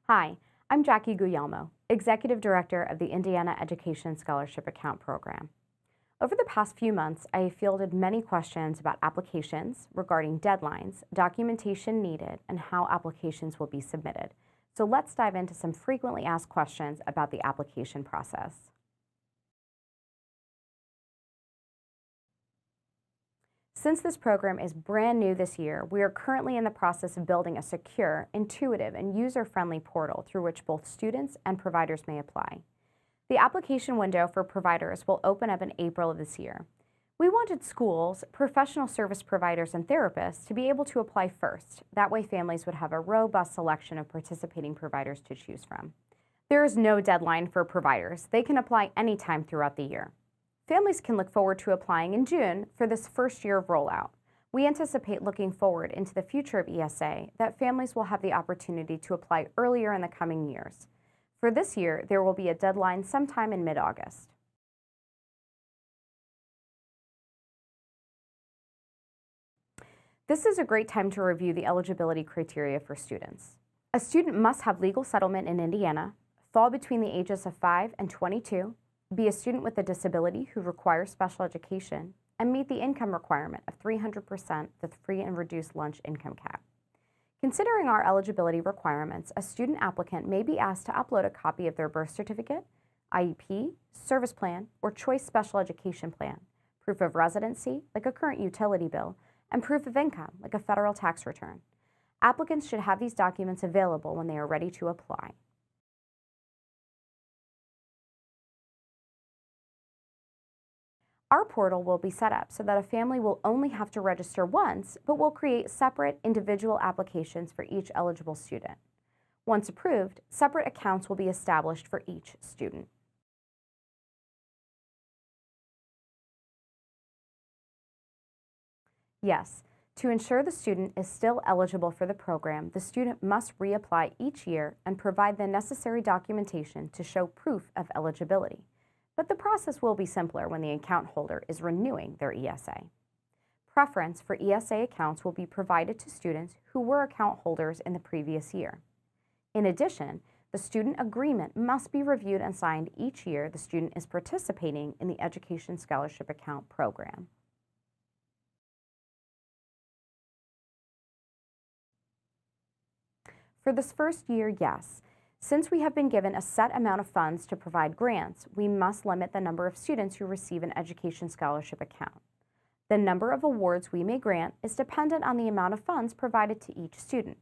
Hi, I'm Jackie Guglielmo, Executive Director of the Indiana Education Scholarship Account Program. Over the past few months, I have fielded many questions about applications regarding deadlines, documentation needed, and how applications will be submitted. So let's dive into some frequently asked questions about the application process. Since this program is brand new this year, we are currently in the process of building a secure, intuitive, and user-friendly portal through which both students and providers may apply. The application window for providers will open up in April of this year. We wanted schools, professional service providers, and therapists to be able to apply first. That way families would have a robust selection of participating providers to choose from. There is no deadline for providers. They can apply anytime throughout the year. Families can look forward to applying in June for this first year of rollout. We anticipate looking forward into the future of ESA that families will have the opportunity to apply earlier in the coming years. For this year, there will be a deadline sometime in mid-August. This is a great time to review the eligibility criteria for students. A student must have legal settlement in Indiana, fall between the ages of 5 and 22, be a student with a disability who requires special education, and meet the income requirement of 300% the free and reduced lunch income cap. Considering our eligibility requirements, a student applicant may be asked to upload a copy of their birth certificate, IEP, service plan, or choice special education plan, proof of residency, like a current utility bill, and proof of income, like a federal tax return. Applicants should have these documents available when they are ready to apply. Our portal will be set up so that a family will only have to register once, but will create separate individual applications for each eligible student. Once approved, separate accounts will be established for each student. Yes, to ensure the student is still eligible for the program, the student must reapply each year and provide the necessary documentation to show proof of eligibility. But the process will be simpler when the account holder is renewing their ESA. Preference for ESA accounts will be provided to students who were account holders in the previous year. In addition, the student agreement must be reviewed and signed each year the student is participating in the Education Scholarship Account program. For this first year, yes. Since we have been given a set amount of funds to provide grants, we must limit the number of students who receive an education scholarship account. The number of awards we may grant is dependent on the amount of funds provided to each student.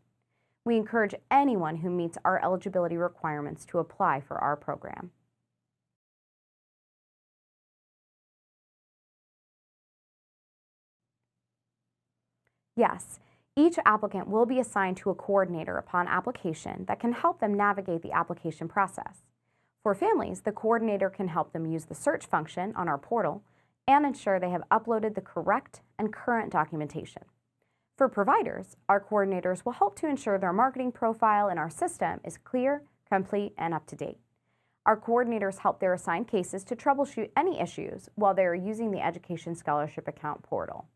We encourage anyone who meets our eligibility requirements to apply for our program. Yes. Each applicant will be assigned to a coordinator upon application that can help them navigate the application process. For families, the coordinator can help them use the search function on our portal and ensure they have uploaded the correct and current documentation. For providers, our coordinators will help to ensure their marketing profile in our system is clear, complete, and up to date. Our coordinators help their assigned cases to troubleshoot any issues while they are using the Education Scholarship Account portal.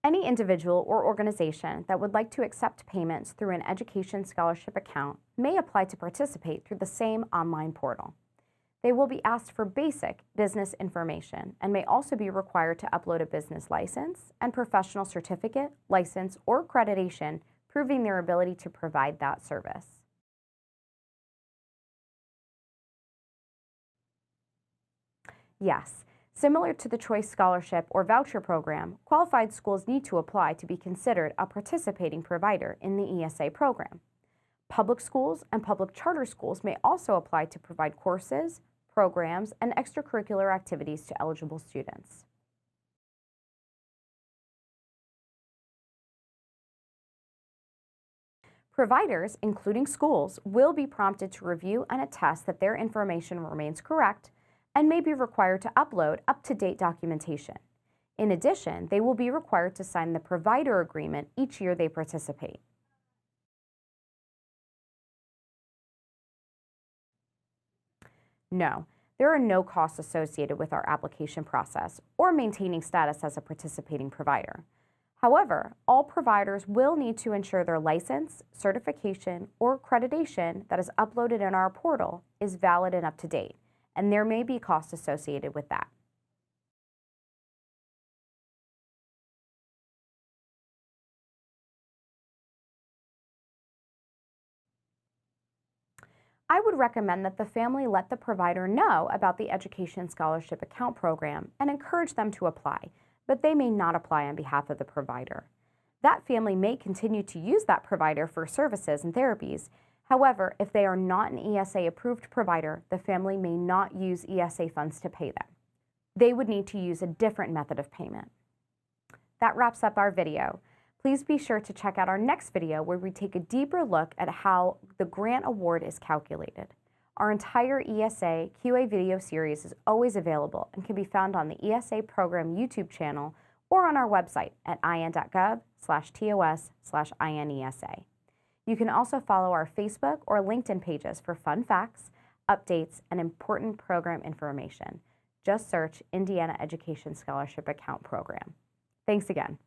Any individual or organization that would like to accept payments through an education scholarship account may apply to participate through the same online portal. They will be asked for basic business information and may also be required to upload a business license and professional certificate, license, or accreditation proving their ability to provide that service. Yes. Similar to the Choice Scholarship or Voucher Program, qualified schools need to apply to be considered a participating provider in the ESA program. Public schools and public charter schools may also apply to provide courses, programs, and extracurricular activities to eligible students. Providers, including schools, will be prompted to review and attest that their information remains correct and may be required to upload up-to-date documentation. In addition, they will be required to sign the provider agreement each year they participate. No, there are no costs associated with our application process or maintaining status as a participating provider. However, all providers will need to ensure their license, certification, or accreditation that is uploaded in our portal is valid and up to date, and there may be costs associated with that. I would recommend that the family let the provider know about the Education Scholarship Account Program and encourage them to apply, but they may not apply on behalf of the provider. That family may continue to use that provider for services and therapies. However, if they are not an ESA approved provider, the family may not use ESA funds to pay them. They would need to use a different method of payment. That wraps up our video. Please be sure to check out our next video where we take a deeper look at how the grant award is calculated. Our entire ESA QA video series is always available and can be found on the ESA program YouTube channel or on our website at in.gov/tos/inesa. You can also follow our Facebook or LinkedIn pages for fun facts, updates, and important program information. Just search Indiana Education Scholarship Account Program. Thanks again.